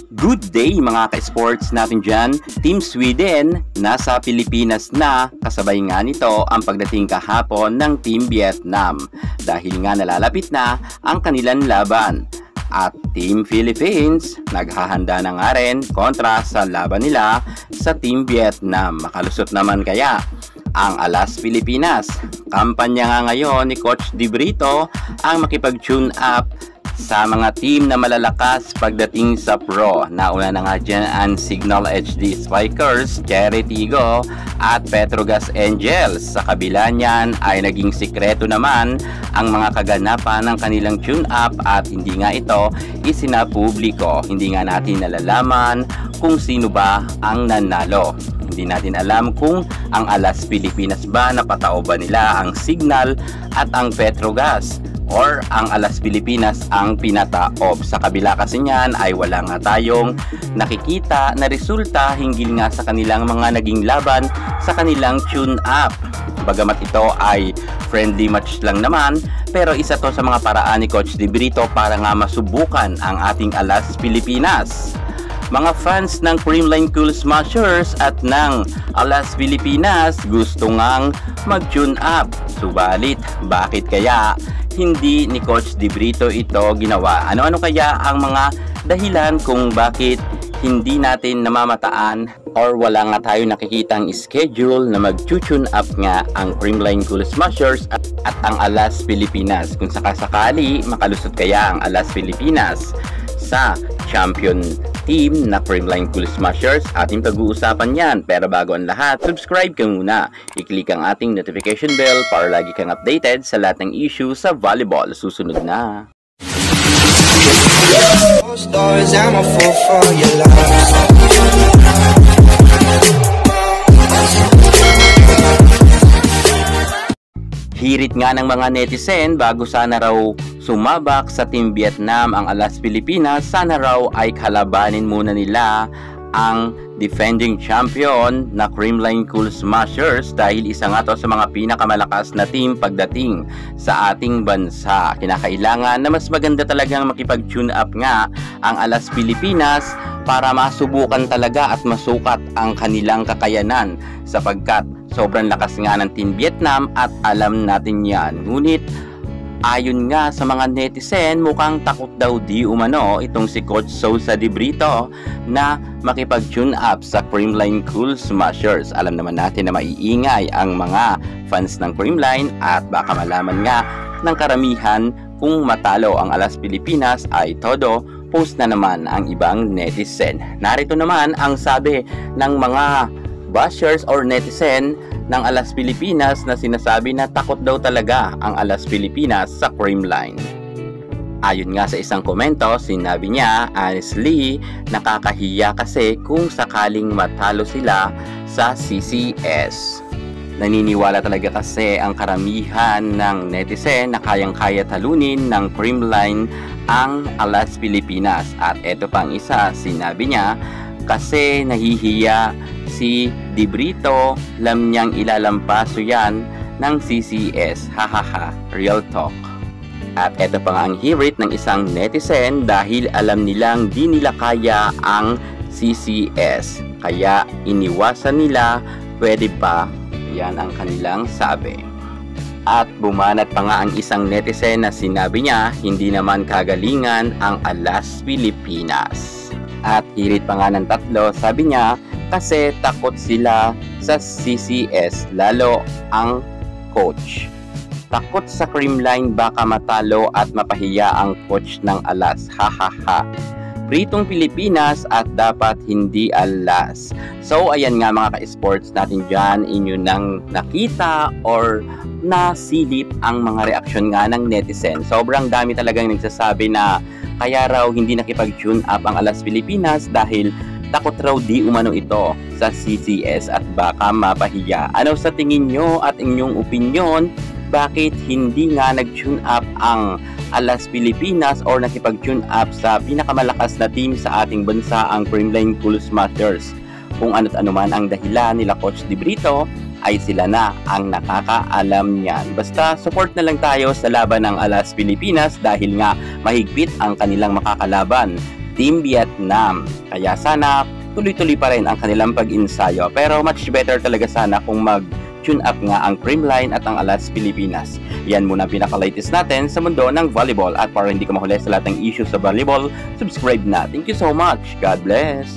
Good day mga ka-sports natin dyan. Team Sweden nasa Pilipinas na, kasabay nga nito ang pagdating kahapon ng Team Vietnam dahil nga nalalapit na ang kanilang laban. At Team Philippines naghahanda na nga rin kontra sa laban nila sa Team Vietnam. Makalusot naman kaya ang Alas Pilipinas? Kampanya nga ngayon ni Coach Di Brito ang makipag-tune up sa mga team na malalakas pagdating sa pro. Nauna na nga dyan ang Signal HD Spikers, Cherry Tigo at Petrogas Angels. Sa kabila niyan ay naging sikreto naman ang mga kaganapan ng kanilang tune-up at hindi nga ito isinapubliko. Hindi nga natin nalalaman kung sino ba ang nanalo. Hindi natin alam kung ang Alas Pilipinas ba napatao ba nila ang Signal at ang Petrogas, or ang Alas Pilipinas ang pinataob. Sa kabila kasi niyan ay wala nga tayong nakikita na resulta hinggil nga sa kanilang mga naging laban sa kanilang tune-up. Bagamat ito ay friendly match lang naman, pero isa to sa mga paraan ni Coach Di Brito para nga masubukan ang ating Alas Pilipinas. Mga fans ng Creamline Cool Smashers at ng Alas Pilipinas gusto ngang mag-tune up. Subalit, bakit kaya hindi ni Coach Di Brito ito ginawa? Ano-ano kaya ang mga dahilan kung bakit hindi natin namamataan or wala nga tayo nakikitang schedule na mag-tune up nga ang Creamline Cool Smashers at ang Alas Pilipinas? Kung sakasakali makalusot kaya ang Alas Pilipinas sa champion team na Creamline Cool Smashers, ating pag-uusapan yan. Pero bago ang lahat, subscribe ka muna. I-click ang ating notification bell para lagi kang updated sa lahat ng issue sa volleyball. Susunod na. Hirit nga ng mga netizen bago sana raw sumabak sa Team Vietnam ang Alas Pilipinas, sana raw ay kalabanin muna nila ang defending champion na Creamline Cool Smashers dahil isa nga to sa mga pinakamalakas na team pagdating sa ating bansa. Kinakailangan na mas maganda talagang makipag-tune up nga ang Alas Pilipinas para masubukan talaga at masukat ang kanilang kakayanan sapagkat sobrang lakas nga ng Team Vietnam at alam natin yan. Ngunit ayon nga sa mga netizen, mukhang takot daw di umano itong si Coach Sousa Di Brito na makipag-tune up sa Creamline Cool Smashers. Alam naman natin na maiingay ang mga fans ng Creamline at baka malaman nga ng karamihan kung matalo ang Alas Pilipinas ay todo post na naman ang ibang netizen. Narito naman ang sabi ng mga bashers or netizen ng Alas Pilipinas na sinasabi na takot daw talaga ang Alas Pilipinas sa Creamline. Ayon nga sa isang komento, sinabi niya, honestly, nakakahiya kasi kung sakaling matalo sila sa CCS. Naniniwala talaga kasi ang karamihan ng netizen na kayang-kaya talunin ng Creamline ang Alas Pilipinas. At eto pang isa, sinabi niya, kasi nahihiya si Di Brito, alam niyang ilalampaso yan ng CCS. Hahaha, real talk. At eto pa nga ang hirit ng isang netizen dahil alam nilang di nila kaya ang CCS. Kaya iniwasan nila, pwede pa. Yan ang kanilang sabi. At bumanat pa nga ang isang netizen na sinabi niya, hindi naman kagalingan ang Alas Pilipinas. At hirit pa nga ng tatlo, sabi niya, kasi takot sila sa CCS, lalo ang coach. Takot sa Creamline baka matalo at mapahiya ang coach ng Alas. Hahaha. Pritong Pilipinas at dapat hindi Alas. So ayan nga mga ka-sports natin dyan, inyo nang nakita or nasilip ang mga reaksyon nga ng netizen. Sobrang dami talagang nagsasabi na kaya raw hindi nakipag-tune up ang Alas Pilipinas dahil takot raw di umano ito sa CCS at baka mapahiya. Ano sa tingin nyo at inyong opinion? Bakit hindi nga nag-tune up ang Alas Pilipinas or nakipag-tune up sa pinakamalakas na team sa ating bansa, ang Creamline Cool Smashers? Kung ano't ano man ang dahilan nila Coach Di Brito, ay sila na ang nakakaalam niyan. Basta support na lang tayo sa laban ng Alas Pilipinas dahil nga mahigpit ang kanilang makakalaban, Team Vietnam. Kaya sana tuloy-tuloy pa rin ang kanilang pag-insayo. Pero much better talaga sana kung mag-tune up nga ang Creamline at ang Alas Pilipinas. Yan muna ang pinaka-latest natin sa mundo ng volleyball. At para hindi ka mahuli sa lahat ng issues sa volleyball, subscribe na. Thank you so much. God bless.